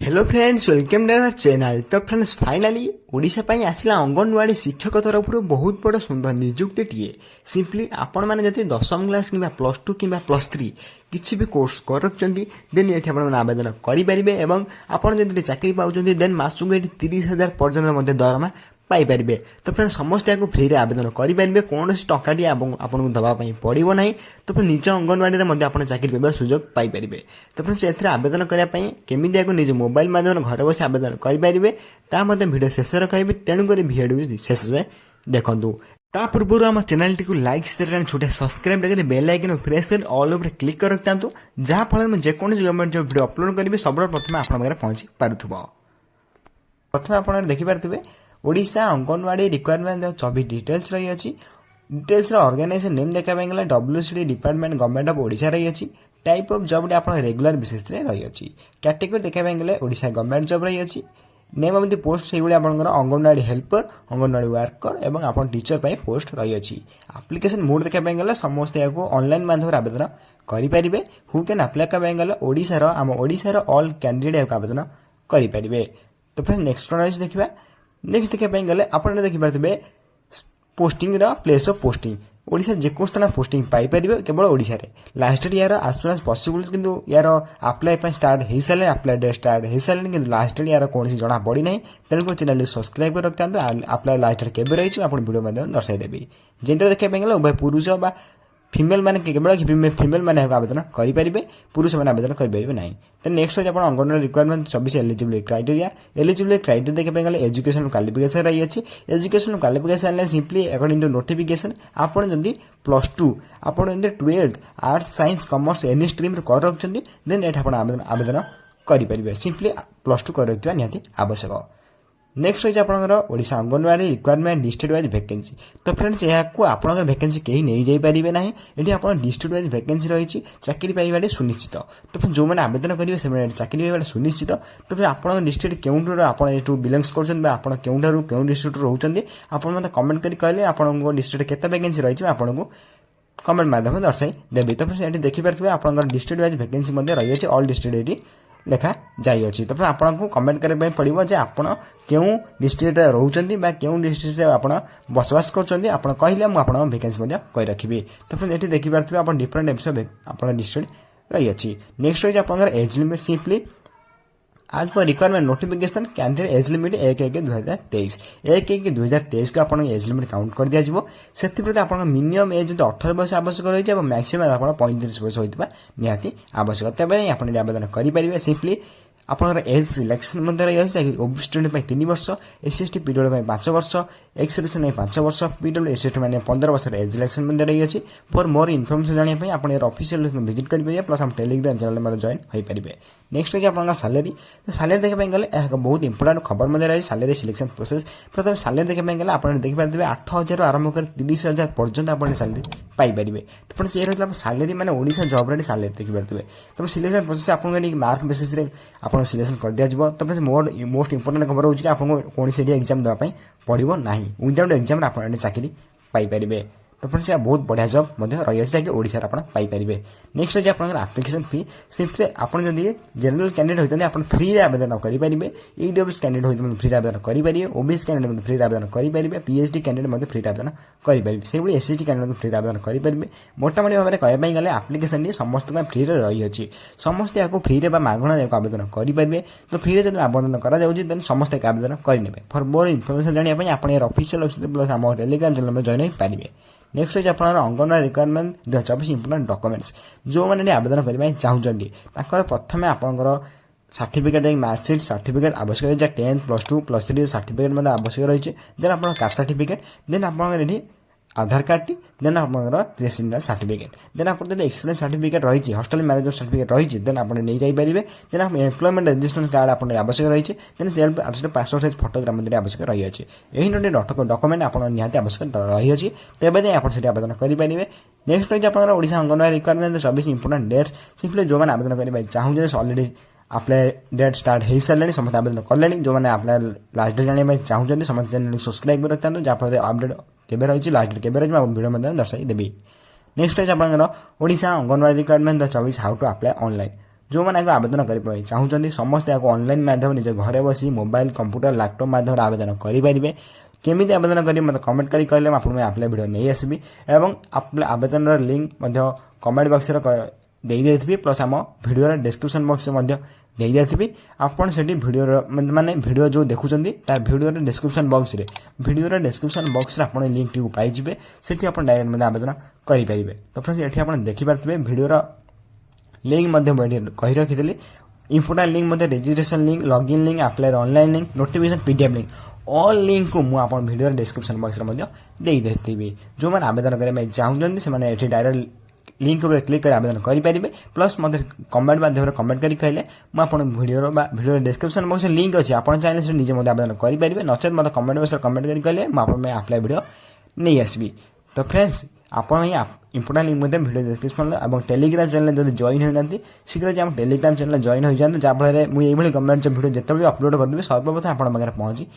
Hello friends, welcome to our channel. तो friends finally Odisha पाई आसिला अंगनवाड़ी शिक्षक तरफ बहुत बड़ सुंदर नियुक्ति टीए। सिंपली आपण मैंने जब 10वीं क्लास कि +2 कि +3 किसी भी कोर्स कर देन ये आवेदन करेंगे और आपड़ चाकरी पाँच देन मासक ये 30,000 पर्यटन दरमा पाइपर। तो फ्रेंड समस्त यहाँ फ्री आवेदन करेंगे, कौन टाटी आपको दवाई पड़ो ना। तो फिर निज अंगनवाड़ी में आप चाकरी पाइबार सुजोग पाइपर। तो फ्रेंड्स ए आवेदन करने केमी आपको निज मोबाइल माध्यम घर बस आवेदन करेंगे भिडियो शेष कहबी, तेणुक भिडियो शेष देखूँ। ता पूर्व आम चैनल टी लाइक शेयर छोटे सब्सक्राइब कर बेल आइकन प्रेस कर ऑल उपर क्लिक कर रखता, जहाँफल में जेकोसी गवर्नमेंट जो वीडियो अपलोड करेंगे सब प्रथम आप पहुंची पार्थ्व। प्रथम आप देखिपे ओडिशा अंगनवाड़ी रिक्वायरमेंट 24 डिटेल्स रही अच्छी। डिटेल्स ऑर्गेनाइजेशन नेम देखा गला WCD department government of Odisha रही अच्छी। टाइप ऑफ जॉब आप रेगुलर बेसिस रही अच्छी। कैटेगरी देखा गले ओडिशा गवर्नमेंट जॉब रही अच्छी। नेम ऑफ द पोस्ट से अंगनवाड़ी हेल्पर, अंगनवाड़ी वर्कर एवं आप टीचर पर पोस्ट रही अच्छी। एप्लिकेशन मोड देखा गला समस्त यहाँ ऑनलाइन माध्यम आवेदन करेंगे। हु कैन अप्लाई कर गला ओडिशार आम ओडिशार ऑल कैंडिडेट आवेदन करेंगे। तो फ्रेंड नेक्स्ट देखा नेक्स्ट देखा गले आप देखिपे posting place of posting Odisha जेको स्थान पोस्टिंग पाइपर केवल ओडिशा रे। लास्ट यार आज सुन एज पॉसिबल किंतु यार अप्लाई स्टार्ट हो सारे अप्लाई डेट स्टार्ट हो सारे कि लास्ट यार कौन जना पड़ी ना। तेणुक चैनल सब्सक्राइब कर रखता अप्लाई लास्ट डेट केवे रही आप वीडियो माध्यम दर्शाईदेवी। जेंडर देखा गला उभय पुरुष बा फिमेल मैंने केवल फिमेल मैंने आवेदन करेंगे, पुरुष मैंने आवेदन करेंगे ना। तो नेक्स्ट आज anganwadi requirement 24 eligibility criteria. Eligibility criteria देखा गले एजुकेशन क्वालिफिकेशन रही अच्छी। Education qualification simply according to notification आप +2 आप 12th arts science commerce any stream कर रखते देन ये आवेदन करेंगे। सिंपली +2 कर रखा निहाती आवश्यक। नेक्स्ट रही आपंकर Odisha anganwadi requirement district wise vacancy. तो फ्रेंड्स यहाँ आपंकर वैकेंसी कहीं नहीं जापारे ना, ये आप डिस्ट्रिक्ट वाइज वैकेंसी रही चाकरी पाइबा सुनिश्चित। तो फिर जो मैंने आवेदन करेंगे से चाकरी पाइबा सुनिश्चित। तो फिर आप डिस्ट्रिक्ट क्यों आप बिलंग्स कर डिस्ट्रिक्ट रोचे आप कमेंट कर कहले आपको डिस्ट्रिक्ट केते वैकेंसी रही आपको कमेंट माध्यम दर्शाई देवी। तो फिर ये देखिपे आप डिस्ट्रिक्ट वाइज वैकेंसी रही है ऑल डिस्ट्रिक्ट लेखा जाइ। तो फिर आपको कमेंट करने पड़ो जे आप क्यों डिस्ट्रिक्ट रोचे क्यों डिस्ट्रिक्ट आप बसवास कर कहले मुझे वैकेंसी कही रखी। तो फिर ये देखिपे आप डिफरेंट एपिसोड आप डिस्ट्रिक्ट रही अच्छी। नेक्स्ट रही आप एज लिमिट सिंपली आज पर requirement notification candidate age limit 1/1/2023 1/1/2023 को आप एज लिमिट काउंट कर दिया। से आप मिनिमम एज 18 वर्ष आवश्यक रही है, मैक्सिमम आप 35 वर्ष होता निहाती आवश्यक। तब आप आवेदन करेंगे। सिंपली आपंकर एज सिलेक्शन रही है ओबीसी स्टूडेंट 3 वर्ष, SC/ST पीडब्ल्यू 5 वर्ष, एक्स सर्विसमैन 5 वर्ष, पीडब्ल्यू SC/ST मैंने 15 वर्ष एज सिलेक्शन रही है। फॉर मोर इनफॉर्मेशन जानापी आप ऑफिशियल विजिट करेंगे प्लस हम टेलीग्राम चैनल में जॉइन हो पारे। नेक्स्ट रही आप सालेरी। सैलरी देखा गले बहुत इंपोर्टेंट खबर रही सैलरी सिलेक्शन प्रोसेस। प्रथम सैलरी देखा गले आप देखिए 8,000 आरंभ कर 30,000 पर्यटन आप सैलरी पाइपर। तो फिर ये रही सैलरी मैंने ओडिशा जॉब रे सैलरी देखिपे। तो सिलेक्शन प्रोसेस आपको मार्क बेसिस आप सिलेक्शन कर दिया। तो फिर मोस्ट इंपोर्टेंट खबर होगी आपको कौन से एग्जाम देवाई पड़ो ना, विदाउट एग्जाम आप चाकरी पाइपर। तो फ्रेंड्स यह बहुत बढ़िया जॉब रही है ओडिशा आप पाइपर। नेक्स्ट आज आप एप्लिकेशन फी सिंपली आप जनरल कैंडिडेट होते हैं फ्री आवेदन करेंगे। EWS कैंडिडेट होते फ्री आवेदन करेंगे, OBC कैंडिडेट फ्री आवेदन करेंगे, PhD कैंडिडेट फ्री आवेदन करेंगे, से SC/ST कैंडिडेट फ्री आवेदन करेंगे। मोटामोटी भाव में कहवाई गले एप्लिकेशन समस्त फ्री रही है। समस्त यहाँ फ्री मागणा आवेदन करेंगे। तो फ्री जब आवेदन कर समस्त आवेदन करेंगे। फॉर मोर इनफॉरमेशन जानापी आप ऑफिशियल वेबसाइट प्लस आम टेलीग्राम चैनल में जॉइन हो पारे। नेक्स्ट आज आप अंगनवाड़ी रिक्वायरमेंट 2024 इंपोर्टेंट डॉक्यूमेंट्स जो मैंने आवेदन करने चाहते प्रथम आपंकर सर्टिफिकेट मार्कशीट सर्टिफिकेट आवश्यक रही है। 10th +2 +3 सर्टिफिकेट आवश्यक रही है। देन आप कास्ट सर्टिफिकेट देन आप आधार कार्ड टी देन आप रेसिडेंशियल सर्टिफिकेट देन आप एक्सपीरियंस सर्टिफिकेट रही हॉस्टल मैनेजमेंट सर्टिफिकेट रही देन आप नहीं जापारे। देन आप एम्प्लॉयमेंट रजिस्ट्रेशन कार्ड आप आवश्यक रही है। देन पासपोर्ट साइज फोटोग्राफ आवश्यक रही है। यही डॉक्यूमेंट आप निहाती आवश्यक रही है। तेज आप आवेदन करेंगे। नेक्स्ट रही है Odisha anganwadi requirement 24 important dates simply जो मैंने आवेदन करने चाहूँ ऑलरेडी अप्लाई डेट स्टार्ट हो सारे समस्त आवेदन कले जो मैंने अप्लाई लास्ट डेट जाना चाहते समस्त चैनल सब्सक्राइब कर रखता जहाँफल अपडेट केवे रही लास्ट डेट केवे रही वीडियो में दर्शाई देवी। नेक्स्ट आज आप Odisha anganwadi requirement 2024 how to apply online. जो मैंने आवेदन करने चाहूँगी समस्ते ऑनलाइन माध्यम निज घरे बस मोबाइल कंप्यूटर लैपटॉप माध्यम आवेदन करेंगे केमी आवेदन करेंगे मतलब कमेंट करी कहले आपको आप्लाय वीडियो नहीं आसबि एवं आवेदन लिंक कमेंट बॉक्स देदेवि प्लस आम भिडियो डिस्क्रिप्शन बॉक्स दे देवि आपड़ से भिडियो माने भिडियो जो देखुं तार भिडियो डिस्क्रिप्शन बॉक्स रे भिडियो डिस्क्रिप्शन बॉक्स आप लिंक टी पाइबे से डायरेक्ट आवेदन करेंगे। तो फ्रेंड्स ये आप देखिपे भिडियो लिंक कही रखी important link registration link login link apply online link notification PDF link all link को मुझे भिडियो डिस्क्रिप्शन बॉक्स दे देती जो मैंने आवेदन करने चाहूँगी से डायरेक्ट लिंक उपर क्लिक कर आवेदन करेंगे प्लस मत कमेंट माध्यम कमेंट करी कहले मुझे video video description box link अच्छी आप चाहिए निजे मत आवेदन करेंगे नचेत मत कमेंट बॉक्स कमेंट करी कहले मुझे आप्लाय वीडियो नहीं आसबि। तो फ्रेंड्स आपण इंपोर्टाट लिंक भिडियो डिस्क्रिप्शन और टेलीग्राम चैनल जब जॉइन होना शीघ्र जी टेलीग्राम चैनल जॉइन हो जाए जहाँफल मुझे गवर्नमेंट भिडियो जिते भी अपलोड करदेवी सर्वप्रथम आप पहुँची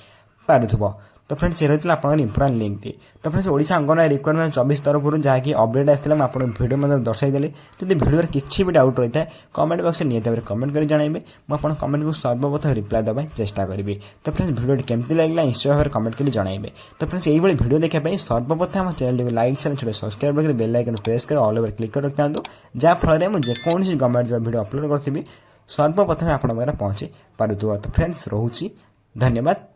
पार्थ्व। तो फ्रेंड्स ये रही है आपंकर इंपोर्टाट लिंक टी। तो फ्रेंड्स ओडिशा अंगनवाड़ी रिक्वायरमेंट 24 तरफ जहाँकि अपडेट आसाला मुझे भिडियो मतलब दर्शाईदेली जब भिडियो किसी भी डाउट रही है कमेंट बॉक्स निहत कमेंट कर जनइबे मुझे कमेंट को सर्वप्रथम रिप्लाई देवाई चेष्टा करी। तो फ्रेंड्स भिडियो केमती लगे निश्चय भाव कमेंट कर जनइबे। तो फ्रेंड्स यही भिडियो देखापी सर्वप्रथम आम चैनल को लाइक शेयर सब्सक्राइब कर बेल आइकन प्रेस कर ऑल ओवर क्लिक कर रखता जहाँफल मुझे जेकोसी गवर्नमेंट जॉब भिडियो अपलोड करी सर्वप्रथम आप पहुँची पार्थ्व। तो फ्रेंड्स रोची धन्यवाद।